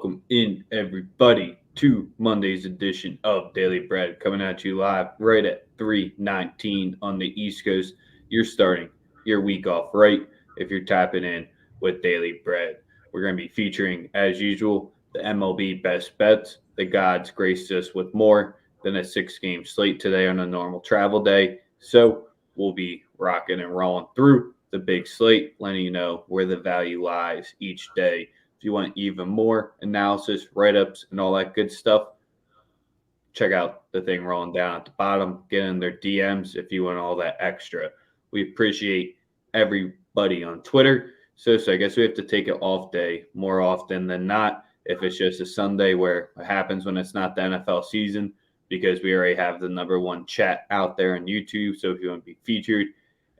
Welcome in, everybody, to Monday's edition of Daily Bread, coming at you live right at 3:19 on the East Coast. You're starting your week off right if you're tapping in with Daily Bread. We're going to be featuring, as usual, the MLB best bets. The gods graced us with more than a six-game slate today on a normal travel day, so we'll be rocking and rolling through the big slate, letting you know where the value lies each day. If you want even more analysis, write ups, and all that good stuff, check out the thing rolling down at the bottom. Get in their DMs if you want all that extra. We appreciate everybody on Twitter. So I guess we have to take an off day more often than not if it's just a Sunday where it happens when it's not the NFL season because we already have the number one chat out there on YouTube. So if you want to be featured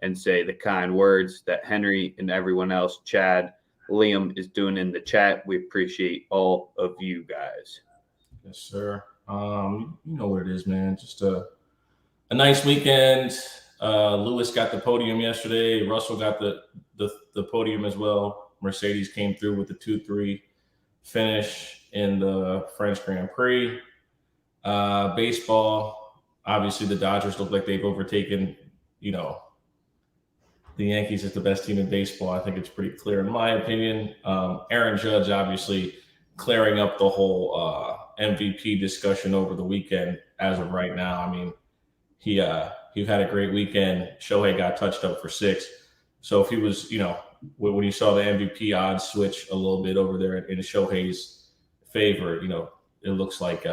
and say the kind words that Henry and everyone else, Chad, Liam is doing in the chat. We appreciate all of you guys. Yes, sir. You know what it is, man. Just a nice weekend. Lewis got the podium yesterday. Russell got the podium as well. Mercedes came through with the 2-3 finish in the French Grand Prix. Baseball, obviously the Dodgers look like they've overtaken, the Yankees is the best team in baseball. I think it's pretty clear in my opinion. Aaron Judge obviously clearing up the whole MVP discussion over the weekend as of right now. I mean, he had a great weekend. Shohei got touched up for 6. So if he was, when you saw the MVP odds switch a little bit over there in Shohei's favor, it looks like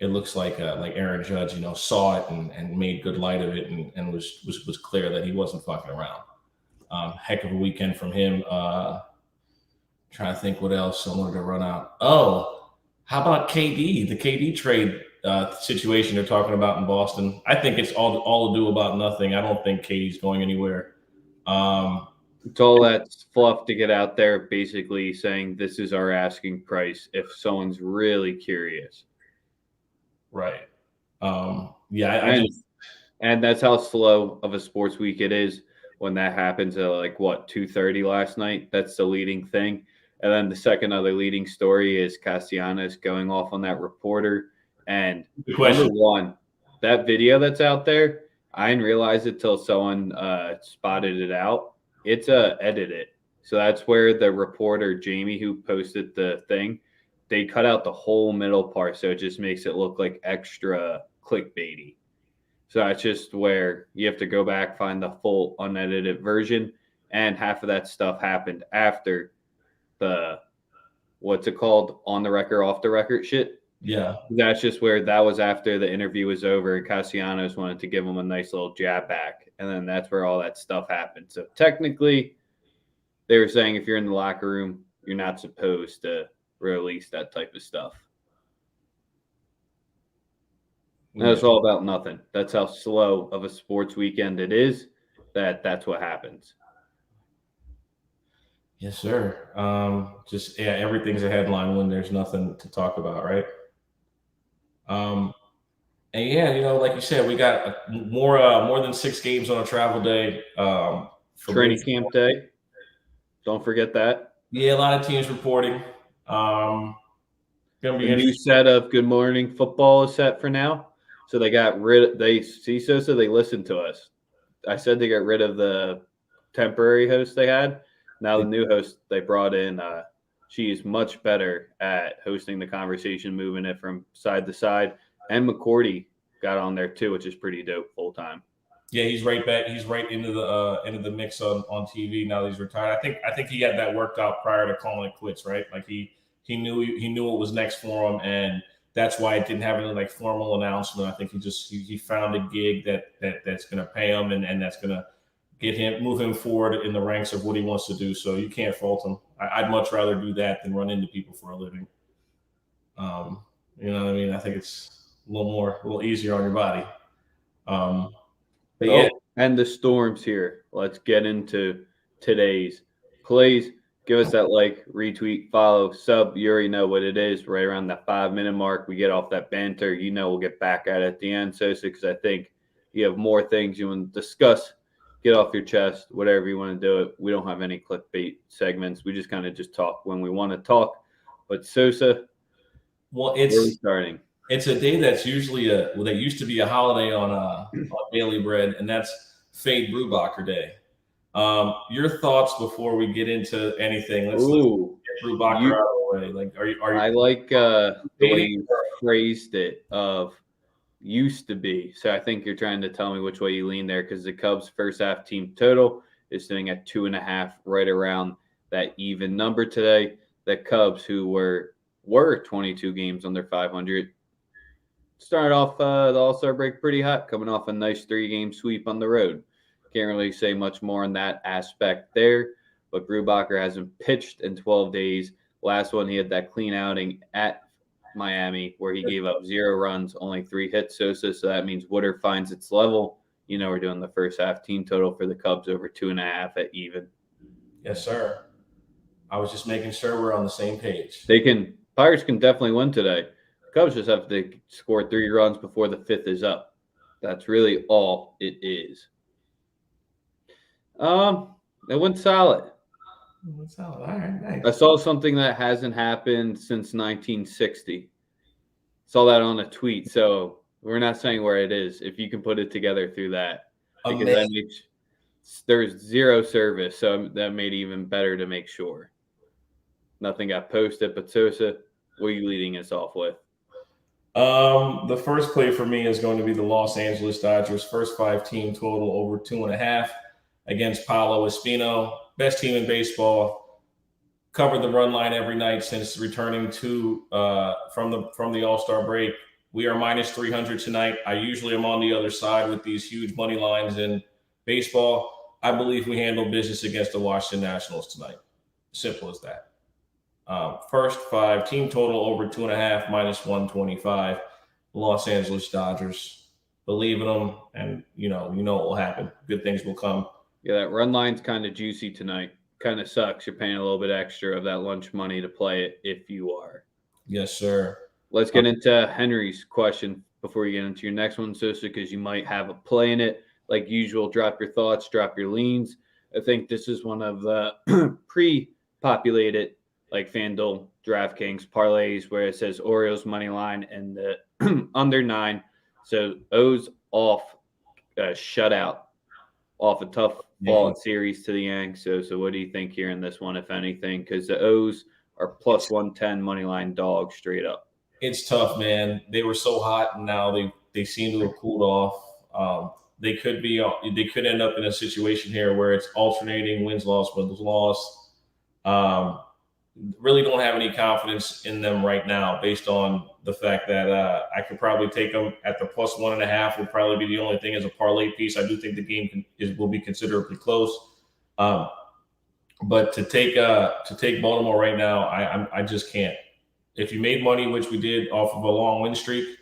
Aaron Judge, saw it and made good light of it and was clear that he wasn't fucking around. Heck of a weekend from him. Trying to think what else I wanted to run out. Oh, how about KD? The KD trade situation they're talking about in Boston. I think it's all ado about nothing. I don't think KD's going anywhere. It's all that fluff to get out there, basically saying this is our asking price if someone's really curious. Right. And that's how slow of a sports week it is when that happens at 2:30 last night. That's the leading thing. And then the second other leading story is Castellanos going off on that reporter. And number one, that video that's out there, I didn't realize it till someone spotted it out. It's edited. So that's where the reporter, Jamie, who posted the thing, they cut out the whole middle part. So it just makes it look like extra clickbaity. So that's just where you have to go back, find the full unedited version. And half of that stuff happened after the, what's it called? On the record, off the record shit. Yeah. That's just where that was after the interview was over and Castellanos wanted to give him a nice little jab back. And then that's where all that stuff happened. So technically, they were saying if you're in the locker room, you're not supposed to release that type of stuff. That's all about nothing. That's how slow of a sports weekend it is. That's what happens. Yes, sir. Everything's a headline when there's nothing to talk about, right? Like you said, we got more than 6 games on a travel day. Training camp day. Don't forget that. Yeah, a lot of teams reporting. Gonna be a new set of Good Morning Football is set for now. So they got they see Sosa, they listened to us. I said they got rid of the temporary host they had. Now the new host they brought in, she is much better at hosting the conversation, moving it from side to side. And McCourty got on there too, which is pretty dope full time. Yeah, he's right back. He's right into the mix on TV now that he's retired. I think he had that worked out prior to calling it quits, right? Like he knew what was next for him, and that's why it didn't have any formal announcement. I think he found a gig that's going to pay him and that's going to move him forward in the ranks of what he wants to do. So you can't fault him. I'd much rather do that than run into people for a living. You know what I mean? I think it's a little easier on your body. And the storms here. Let's get into today's plays. Give us that retweet, follow, sub. You already know what it is. Right around that 5-minute mark, we get off that banter. We'll get back at the end, Sosa, because I think you have more things you want to discuss. Get off your chest, whatever you want to do it. We don't have any clickbait segments. We just kind of talk when we want to talk. But Sosa, Well, where are we starting? it's a day that's usually that used to be a holiday on Daily Bread, and that's Fade Brubacher Day. Your thoughts before we get into anything? Let's get Brubacher out of the way. Like, are you I like the way fading? you phrased it of used to be. So I think you're trying to tell me which way you lean there because the Cubs' first half team total is sitting at 2.5, right around that even number today. The Cubs, who were 22 games under 500, started off the All-Star break pretty hot, coming off a nice 3-game sweep on the road. Can't really say much more on that aspect there, but Brubacher hasn't pitched in 12 days. Last one, he had that clean outing at Miami where he gave up 0 runs, only 3 hits, Sosa. So that means Woodard finds its level. You know, we're doing the first half team total for the Cubs over 2.5 at even. Yes, sir. I was just making sure we're on the same page. Pirates can definitely win today. Cubs just have to score 3 runs before the 5th is up. That's really all it is. It went solid. All right, nice. I saw something that hasn't happened since 1960. Saw that on a tweet, so we're not saying where it is. If you can put it together through that, because that makes there's 0 service, so that made it even better to make sure. Nothing got posted, but Sosa, what are you leading us off with? The first play for me is going to be the Los Angeles Dodgers first 5 team total over 2.5 against Paolo Espino. Best team in baseball. Covered the run line every night since returning to from the All-Star break. We are minus 300 tonight. I usually am on the other side with these huge money lines in baseball. I believe we handle business against the Washington Nationals tonight. Simple as that. First 5 team total over 2.5 minus 125. Los Angeles Dodgers. Believe in them, and you know what will happen. Good things will come. Yeah, that run line's kind of juicy tonight. Kind of sucks. You're paying a little bit extra of that lunch money to play it if you are. Yes, sir. Let's get into Henry's question before you get into your next one, Sosa, because you might have a play in it. Like usual, drop your thoughts, drop your leans. I think this is one of the pre-populated like FanDuel, DraftKings parlays where it says Orioles money line and the under 9. So O's off shutout off a tough fall series to the Yanks. So what do you think here in this one, if anything? Because the O's are plus 110 money line dog straight up. It's tough, man. They were so hot, and now they seem to have cooled off. They could end up in a situation here where it's alternating wins loss. Really don't have any confidence in them right now based on the fact that I could probably take them at the plus 1.5 would probably be the only thing as a parlay piece. I do think the game will be considerably close. But to take Baltimore right now, I just can't. If you made money, which we did off of a long win streak,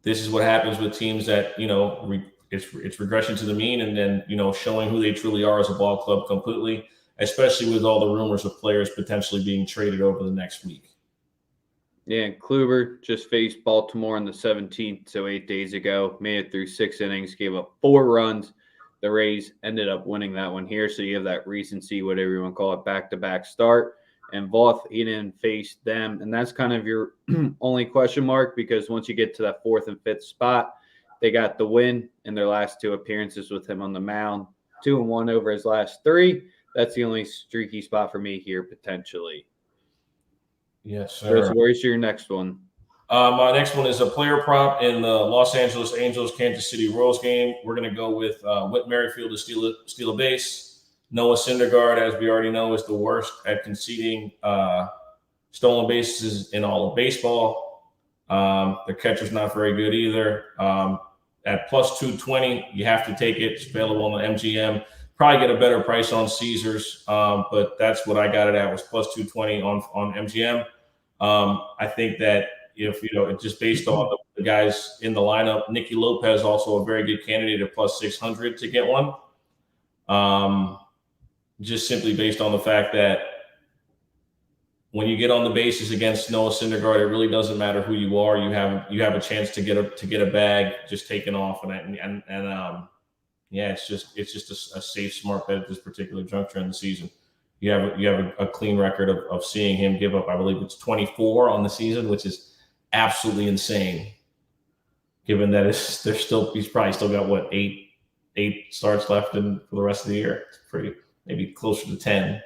this is what happens with teams that, it's regression to the mean and then, showing who they truly are as a ball club completely, especially with all the rumors of players potentially being traded over the next week. Yeah, and Kluber just faced Baltimore on the 17th, so 8 days ago, made it through 6 innings, gave up 4 runs. The Rays ended up winning that one here, so you have that recency, whatever you want to call it, back-to-back start. And Voth, he didn't face them, and that's kind of your only question mark because once you get to that 4th and 5th spot, they got the win in their last 2 appearances with him on the mound, 2-1 over his last 3. That's the only streaky spot for me here, potentially. Yes, sir. So where's your next one? My next one is a player prop in the Los Angeles Angels Kansas City Royals game. We're going to go with Whit Merrifield to steal a base. Noah Syndergaard, as we already know, is the worst at conceding stolen bases in all of baseball. The catcher's not very good either. At plus 220, you have to take it. It's available on the MGM. Probably get a better price on Caesars, but that's what I got it at was plus 220 on MGM. I think that if just based on the guys in the lineup, Nicky Lopez also a very good candidate at plus 600 to get one. Just simply based on the fact that when you get on the bases against Noah Syndergaard, it really doesn't matter who you are. You have a chance to get a bag just taken off, and yeah, it's just a safe, smart bet at this particular juncture in the season. you have a clean record of seeing him give up. I believe it's 24 on the season, which is absolutely insane. Given that he's probably still got what eight starts left for the rest of the year. It's pretty maybe closer to 10.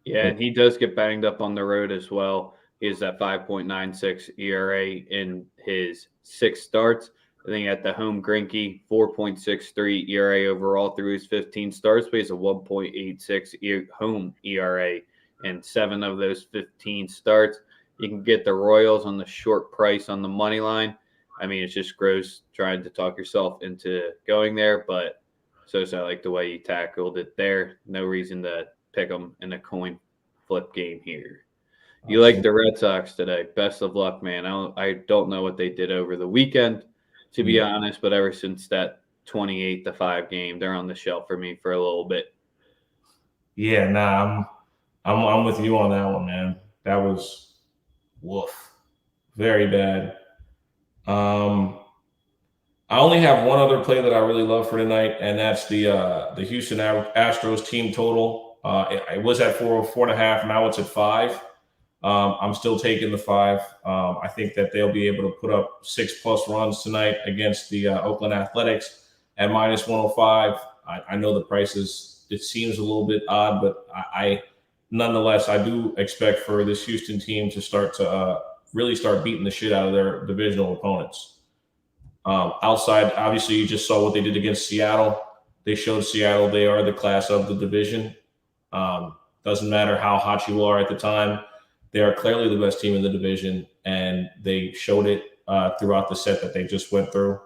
Yeah, and he does get banged up on the road as well. He has that 5.96 ERA in his 6 starts. I think at the home Greinke, 4.63 ERA overall through his 15 starts, but he's a 1.86 home ERA in 7 of those 15 starts. You can get the Royals on the short price on the money line. I mean, it's just gross trying to talk yourself into going there, but Sosa, I like the way you tackled it there. No reason to pick them in a coin flip game here. You like the Red Sox today. Best of luck, man. I don't know what they did over the weekend, to be honest, but ever since that 28-5 game, they're on the shelf for me for a little bit. Yeah, nah, I'm with you on that one, man. That was woof. Very bad. I only have one other play that I really love for tonight, and that's the Houston Astros team total. It was at 4.5. Now it's at 5. I'm still taking the 5. I think that they'll be able to put up 6+ runs tonight against the Oakland Athletics at -105. I know the prices, it seems a little bit odd, but nonetheless, I do expect for this Houston team to start to really start beating the shit out of their divisional opponents. Outside, obviously, you just saw what they did against Seattle. They showed Seattle they are the class of the division. Doesn't matter how hot you are at the time. They are clearly the best team in the division, and they showed it throughout the set that they just went through.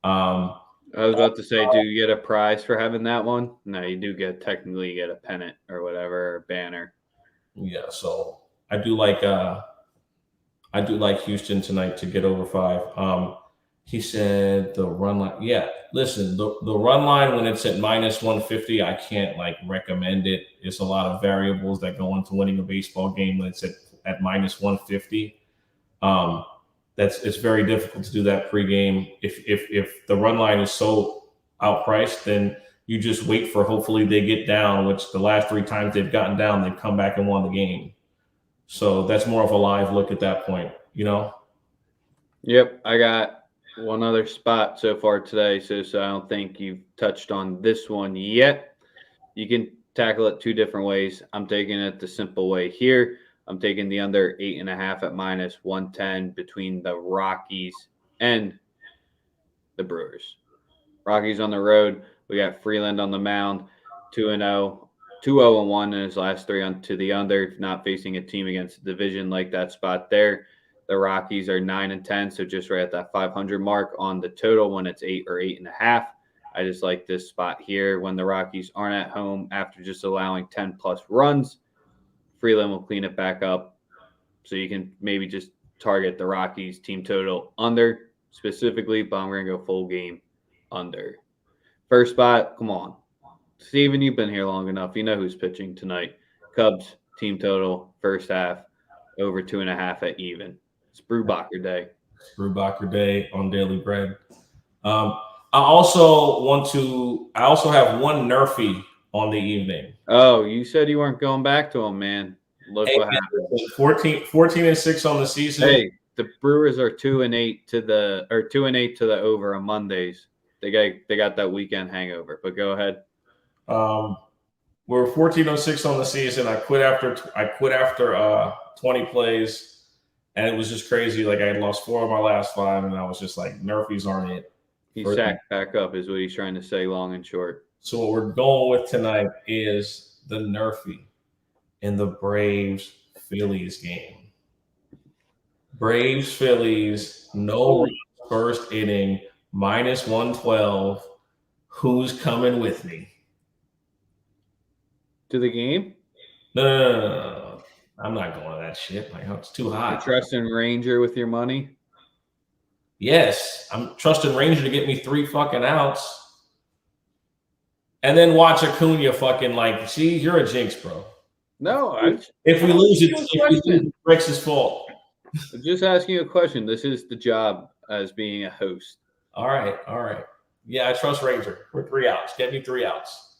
I was about to say, do you get a prize for having that one? No, you do technically get a pennant or whatever, or banner. Yeah, so I do like Houston tonight to get over 5. He said the run line. Yeah, listen, the run line when it's at -150, I can't recommend it. It's a lot of variables that go into winning a baseball game when it's at -150. It's very difficult to do that pregame. If the run line is so outpriced, then you just wait for hopefully they get down, which the last 3 times they've gotten down, they've come back and won the game. So that's more of a live look at that point, Yep, I got one other spot so far today, so I don't think you've touched on this one yet. You can tackle it 2 different ways. I'm taking it the simple way here. I'm taking the under 8.5 at -110 between the Rockies and the Brewers. Rockies on the road. We got Freeland on the mound, 2-0, 2-0-1 in his last 3 to the under, not facing a team against the division like that spot there. The Rockies are 9-10, so just right at that 500 mark on the total when it's 8 or 8.5. I just like this spot here when the Rockies aren't at home after just allowing 10+ runs. Freeland will clean it back up, so you can maybe just target the Rockies team total under specifically, but I'm going to go full game under. First spot, come on. Steven, you've been here long enough. You know who's pitching tonight. Cubs team total, first half, over 2.5 at even. It's Brewbacher Day. It's Brewbacher Day on Daily Bread. I also have one Nerfy on the evening. Oh, you said you weren't going back to him, man. Look what happened. 14-6 on the season. Hey, the Brewers are 2-8 to the over on Mondays. They got that weekend hangover. But go ahead. We're 14-6 on the season. I quit after 20 plays. And it was just crazy. I had lost 4 of my last 5, and I was just like, Nerfies aren't it. He sacked back up is what he's trying to say, long and short. So what we're going with tonight is the Nerfy in the Braves-Phillies game. Braves-Phillies, no first inning, -112. Who's coming with me? To the game? No. I'm not going to that shit. It's too hot. You're trusting Ranger with your money? Yes. I'm trusting Ranger to get me 3 fucking outs. And then watch Acuna see, you're a jinx, bro. No. If we lose it, it's Rex's fault. I'm just asking you a question. This is the job as being a host. All right. Yeah, I trust Ranger for 3 outs. Get me 3 outs.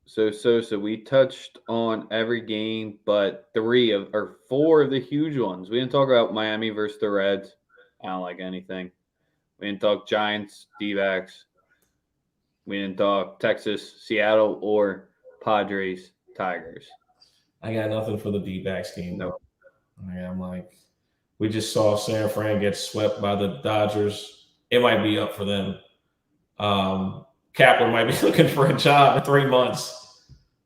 So Sosa, we touched on every game, but 4 of the huge ones. We didn't talk about Miami versus the Reds. I don't like anything. We didn't talk Giants, D-backs. We didn't talk Texas, Seattle, or Padres, Tigers. I got nothing for the D-backs game, No. though. I'm like, we just saw San Fran get swept by the Dodgers. It might be up for them. Kapler might be looking for a job in 3 months.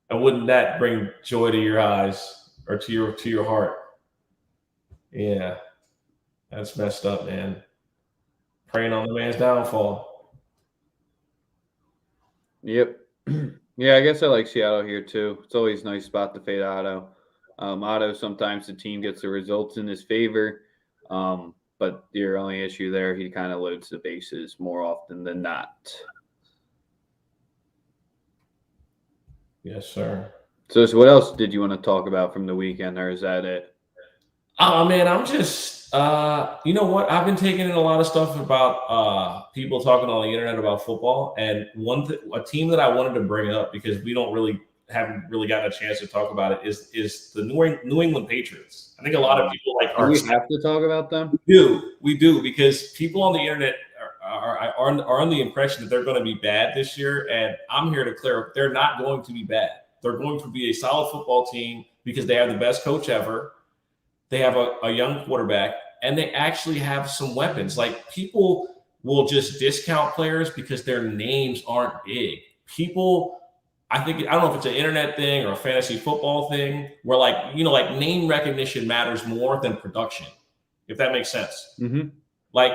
And wouldn't that bring joy to your eyes or to your heart? Yeah, that's messed up, man. Praying on the man's downfall. Yep. Yeah, I guess I like Seattle here too. It's always a nice spot to fade Otto. Otto, sometimes the team gets the results in his favor, but your only issue there, he kind of loads the bases more often than not. Yes, sir. So what else did you want to talk about from the weekend, or is that it? Oh man, I'm just you know what? I've been taking in a lot of stuff about people talking on the internet about football, and a team that I wanted to bring up because we haven't really gotten a chance to talk about it is the New England Patriots. I think a lot of people Do we have to talk about them? we do because people on the internet are under the impression that they're going to be bad this year, and I'm here to clear up they're not going to be bad. They're going to be a solid football team because they have the best coach ever. They have a young quarterback, and they actually have some weapons. Like, people will just discount players because their names aren't big. I don't know if it's an internet thing or a fantasy football thing where, like name recognition matters more than production, if that makes sense. Mm-hmm. Like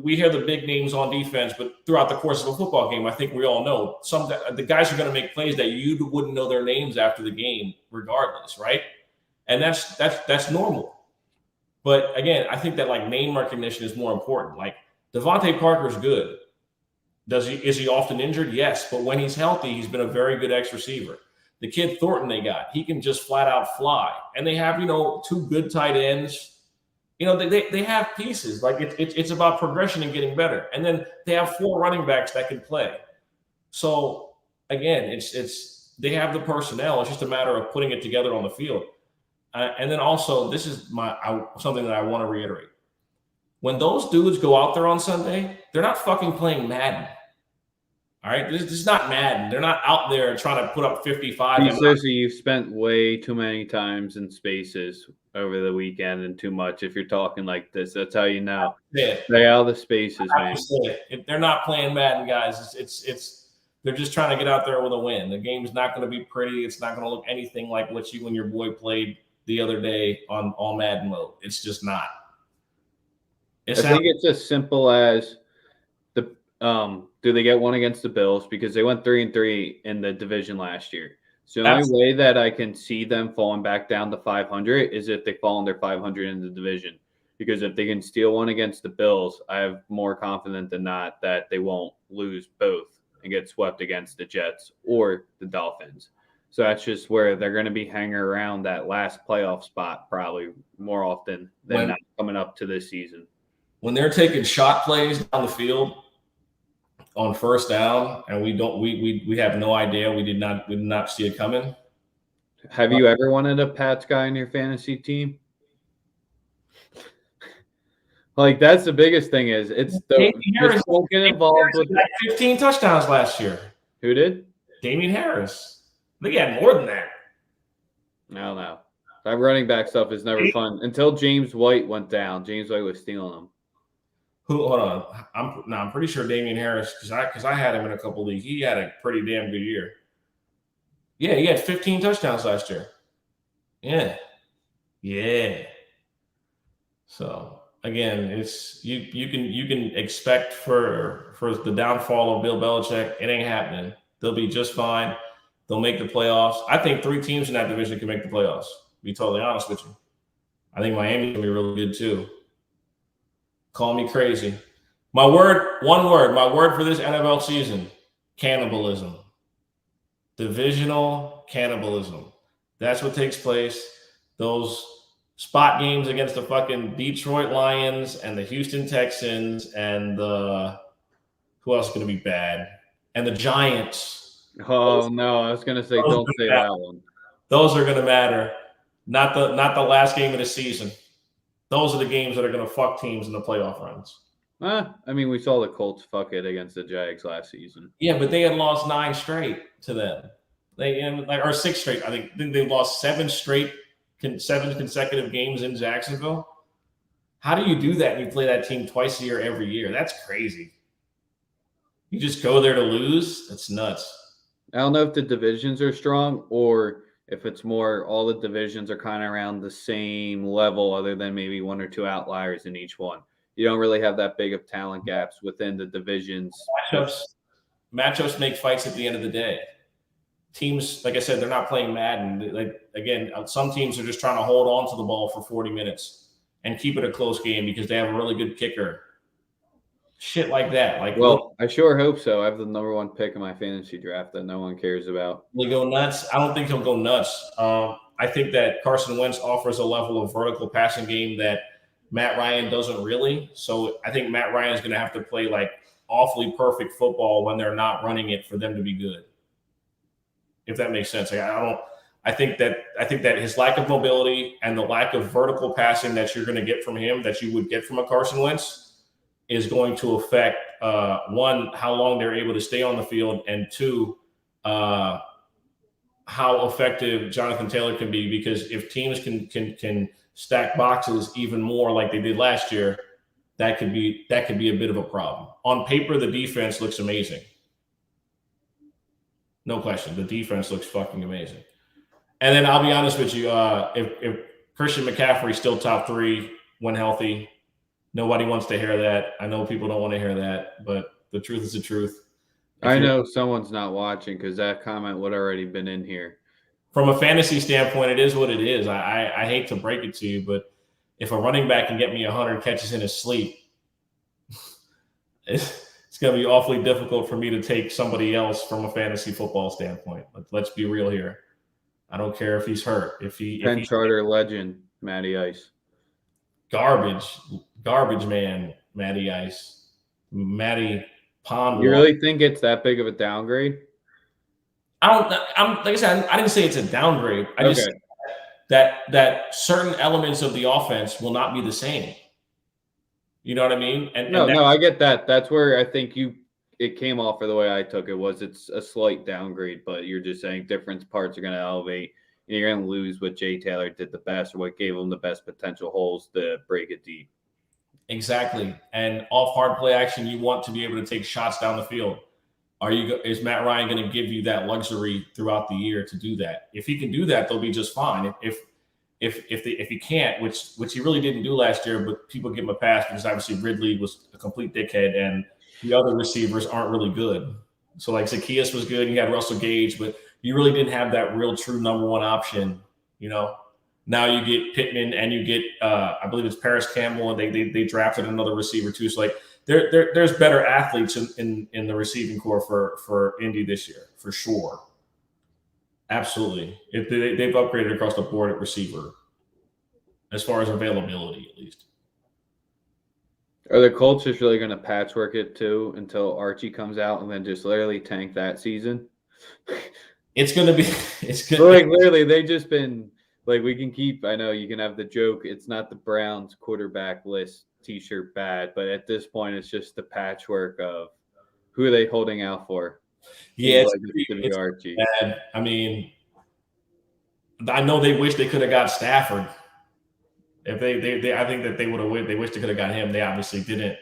we hear the big names on defense, but throughout the course of a football game, I think we all know the guys are going to make plays that you wouldn't know their names after the game regardless, right? And that's normal. But again, I think that like name recognition is more important. Like, Devontae Parker's good. Is he often injured? Yes. But when he's healthy, he's been a very good X receiver. The kid Thornton they got, he can just flat out fly. And they have, 2 good tight ends. They have pieces. Like, it's about progression and getting better. And then they have 4 running backs that can play. So again, it's they have the personnel. It's just a matter of putting it together on the field. And then also, this is something that I want to reiterate. When those dudes go out there on Sunday, they're not fucking playing Madden. All right? This is not Madden. They're not out there trying to put up 55. You've spent way too many times in spaces over the weekend and too much. If you're talking like this, that's how you know. Stay out of the spaces, man. They're not playing Madden, guys. They're just trying to get out there with a win. The game's not going to be pretty. It's not going to look anything like what you and your boy played the other day on all Madden mode. It's just not. I think it's as simple as do they get one against the Bills because they went 3-3 in the division last year. So the only way that I can see them falling back down to 500 is if they fall under 500 in the division. Because if they can steal one against the Bills, I have more confidence than not that they won't lose both and get swept against the Jets or the Dolphins. So that's just where they're going to be hanging around that last playoff spot probably more often than not coming up to this season. When they're taking shot plays down the field on first down, and we have no idea, we did not see it coming. Have you ever wanted a Pats guy in your fantasy team? Like, that's the biggest thing is just don't get involved with 15 touchdowns last year. Who did? Damian Harris. I think he had more than that. I don't know. That running back stuff is never fun until James White went down. James White was stealing them. Hold on. I'm pretty sure Damian Harris, because I had him in a couple leagues. He had a pretty damn good year. Yeah, he had 15 touchdowns last year. Yeah. So again, it's you can expect for the downfall of Bill Belichick. It ain't happening. They'll be just fine. They'll make the playoffs. I think 3 teams in that division can make the playoffs. To be totally honest with you, I think Miami's gonna be really good too. Call me crazy. One word for this NFL season: cannibalism. Divisional cannibalism. That's what takes place. Those spot games against the fucking Detroit Lions and the Houston Texans and who else is going to be bad? And the Giants. Oh no, I was gonna say don't say that one. Those are going to matter. Not the last game of the season. Those are the games that are going to fuck teams in the playoff runs. I mean, we saw the Colts fuck it against the Jags last season. Yeah, but they had lost 9 straight to them. Or 6 straight. I think they lost 7 consecutive games in Jacksonville. How do you do that when you play that team twice a year every year? That's crazy. You just go there to lose? That's nuts. I don't know if the divisions are strong or if it's more all the divisions are kind of around the same level, other than maybe one or two outliers in each one. You don't really have that big of talent gaps within the divisions. Matchups make fights at the end of the day. Teams, like I said, they're not playing Madden. Like again, some teams are just trying to hold on to the ball for 40 minutes and keep it a close game because they have a really good kicker. Shit like that. Well, I sure hope so. I have the number 1 pick in my fantasy draft that no one cares about. Will he go nuts? I don't think he'll go nuts. I think that Carson Wentz offers a level of vertical passing game that Matt Ryan doesn't really. So I think Matt Ryan is going to have to play like awfully perfect football when they're not running it for them to be good. If that makes sense. I think that his lack of mobility and the lack of vertical passing that you're going to get from him, that you would get from a Carson Wentz, is going to affect one, how long they're able to stay on the field, and two, how effective Jonathan Taylor can be. Because if teams can stack boxes even more like they did last year, that could be a bit of a problem. On paper, the defense looks amazing. No question. The defense looks fucking amazing. And then I'll be honest with you, if Christian McCaffrey's still top 3 when healthy, nobody wants to hear that. I know people don't want to hear that, but the truth is the truth. I know someone's not watching because that comment would already been in here. From a fantasy standpoint, it is what it is. I hate to break it to you, but if a running back can get me 100 catches in his sleep, it's going to be awfully difficult for me to take somebody else from a fantasy football standpoint. Let's be real here. I don't care if he's hurt. If he Charter legend, Matty Ice. Garbage man, Matty Ice. Matty Pond. You really think it's that big of a downgrade? Like I said, I didn't say it's a downgrade. I just said that certain elements of the offense will not be the same. You know what I mean? No, I get that. That's where I think it came off for the way I took it. It's a slight downgrade, but you're just saying different parts are going to elevate. And you're going to lose what Jay Taylor did the best, or what gave him the best potential holes to break it deep. Exactly. And off hard play action, you want to be able to take shots down the field. Is Matt Ryan going to give you that luxury throughout the year to do that? If he can do that, they'll be just fine. If he can't, which he really didn't do last year, but people give him a pass because obviously Ridley was a complete dickhead and the other receivers aren't really good. So like Zacchaeus was good, you had Russell Gage, but you really didn't have that real true number 1 option. You know, now you get Pittman and you get I believe it's Paris Campbell, and they drafted another receiver too. So like there's better athletes in the receiving core for Indy this year for sure. Absolutely. They've upgraded across the board at receiver as far as availability, at least. Are the Colts just really going to patchwork it too until Archie comes out and then just literally tank that season? It's going to be literally they just been like, we can keep, I know you can have the joke, it's not the Browns quarterback list t-shirt bad, but at this point it's just the patchwork of who are they holding out for? Yeah, it's Archie. Bad. I mean, I know they wish they could have got Stafford. If I think that they would have. They wish they could have got him. They obviously didn't.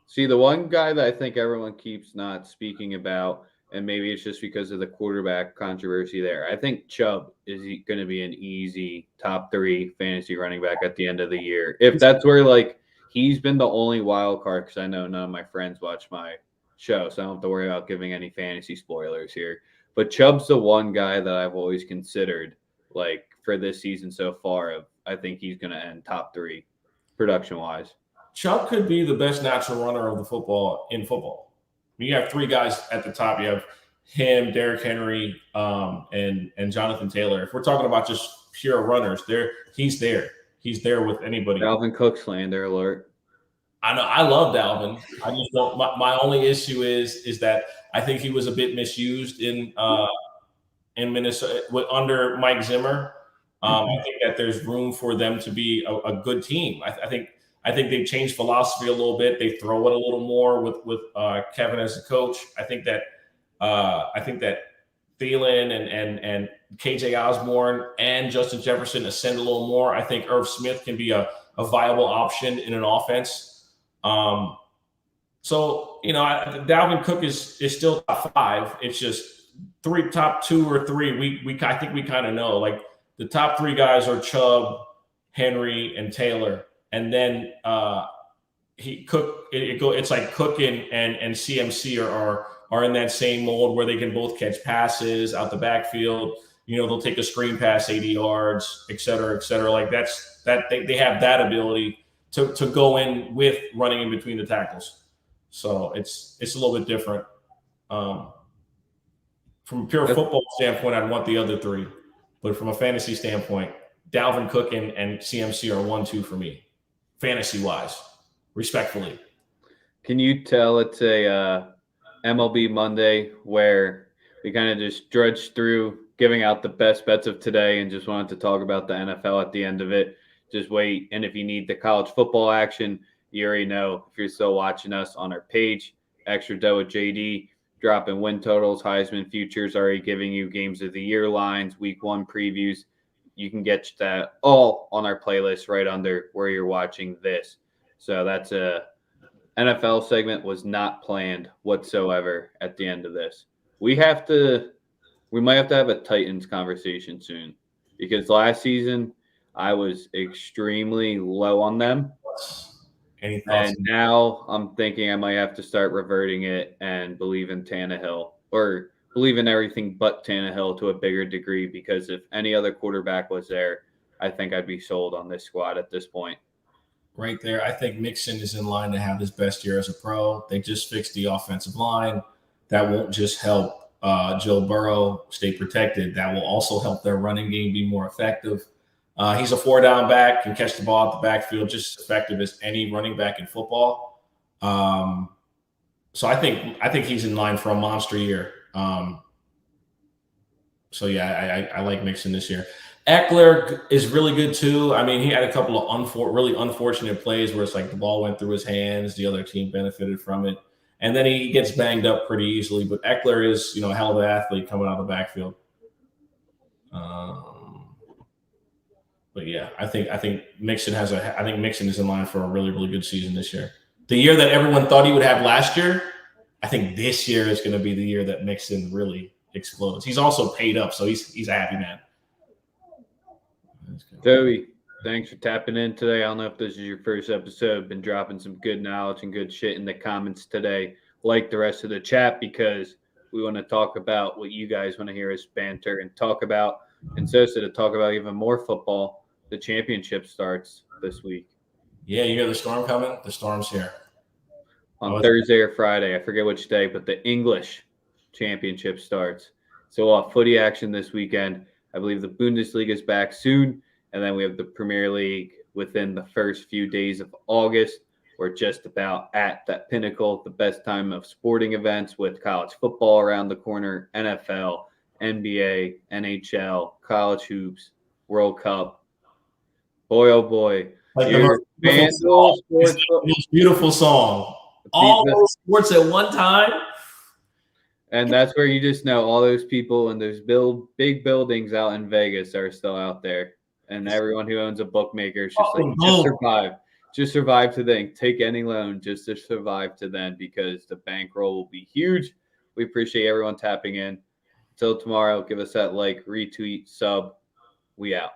See, the one guy that I think everyone keeps not speaking about, and maybe it's just because of the quarterback controversy there. I think Chubb is going to be an easy top 3 fantasy running back at the end of the year. If that's where like he's been the only wild card, because I know none of my friends watch my show, so I don't have to worry about giving any fantasy spoilers here. But Chubb's the one guy that I've always considered, like, for this season so far. I think he's going to end top 3 production-wise. Chubb could be the best natural runner of the football in football. I mean, you have 3 guys at the top. You have him, Derrick Henry, and Jonathan Taylor. If we're talking about just pure runners, he's there. He's there with anybody. Dalvin Cook slander alert. I know. I love Dalvin. I just don't. My only issue is that I think he was a bit misused in Minnesota under Mike Zimmer. I think that there's room for them to be a good team. I think they've changed philosophy a little bit. They throw it a little more with Kevin as a coach. I think that Thielen and KJ Osborne and Justin Jefferson ascend a little more. I think Irv Smith can be a viable option in an offense. So Dalvin Cook is still top 5. It's just top 2 or 3. I think we kind of know, like, the top 3 guys are Chubb, Henry, and Taylor, and then it's like Cook and CMC are in that same mold where they can both catch passes out the backfield. They'll take a screen pass 80 yards, et cetera, et cetera. Like they have that ability to go in with running in between the tackles. So it's a little bit different. From a pure football standpoint, I'd want the other 3. But from a fantasy standpoint, Dalvin Cook and CMC are 1-2 for me, fantasy-wise, respectfully. Can you tell it's a MLB Monday where we kind of just drudged through giving out the best bets of today and just wanted to talk about the NFL at the end of it? Just wait. And if you need the college football action, you already know, if you're still watching us on our page, Extra Dough with JD, dropping win totals, Heisman futures, already giving you games of the year lines, week 1 previews. You can get that all on our playlist right under where you're watching this. So that's a NFL segment was not planned whatsoever at the end of this. We might have to have a Titans conversation soon, because last season I was extremely low on them. Any thoughts? And now I'm thinking I might have to start reverting it and believe in Tannehill, or believe in everything but Tannehill to a bigger degree, because if any other quarterback was there, I think I'd be sold on this squad at this point. Right there, I think Mixon is in line to have his best year as a pro. They just fixed the offensive line. That won't just help Joe Burrow stay protected. That will also help their running game be more effective. He's a 4-down back, can catch the ball out the backfield just as effective as any running back in football. So I think he's in line for a monster year. So yeah, I like Mixon this year. Eckler is really good too. I mean, he had a couple of really unfortunate plays where it's like the ball went through his hands, the other team benefited from it, and then he gets banged up pretty easily. But Eckler is, a hell of an athlete coming out of the backfield. But yeah, I think Mixon is in line for a really, really good season this year. The year that everyone thought he would have last year, I think this year is going to be the year that Mixon really explodes. He's also paid up, so he's a happy man. Toby, thanks for tapping in today. I don't know if this is your first episode. Been dropping some good knowledge and good shit in the comments today, like the rest of the chat, because we want to talk about what you guys want to hear us banter and talk about. And Sosa to talk about even more football. The championship starts this week. Yeah, you hear the storm coming? The storm's here. On Thursday or Friday. I forget which day, but the English championship starts. So we'll have footy action this weekend. I believe the Bundesliga is back soon. And then we have the Premier League within the first few days of August. We're just about at that pinnacle, the best time of sporting events, with college football around the corner, NFL, NBA, NHL, college hoops, World Cup. Boy, oh boy. Like the most beautiful song. All those sports at one time. And that's where you just know all those people in those big buildings out in Vegas are still out there. And everyone who owns a bookmaker is just like, just survive. Just survive to then. Take any loan just to survive to then, because the bankroll will be huge. We appreciate everyone tapping in. Until tomorrow, give us that like, retweet, sub. We out.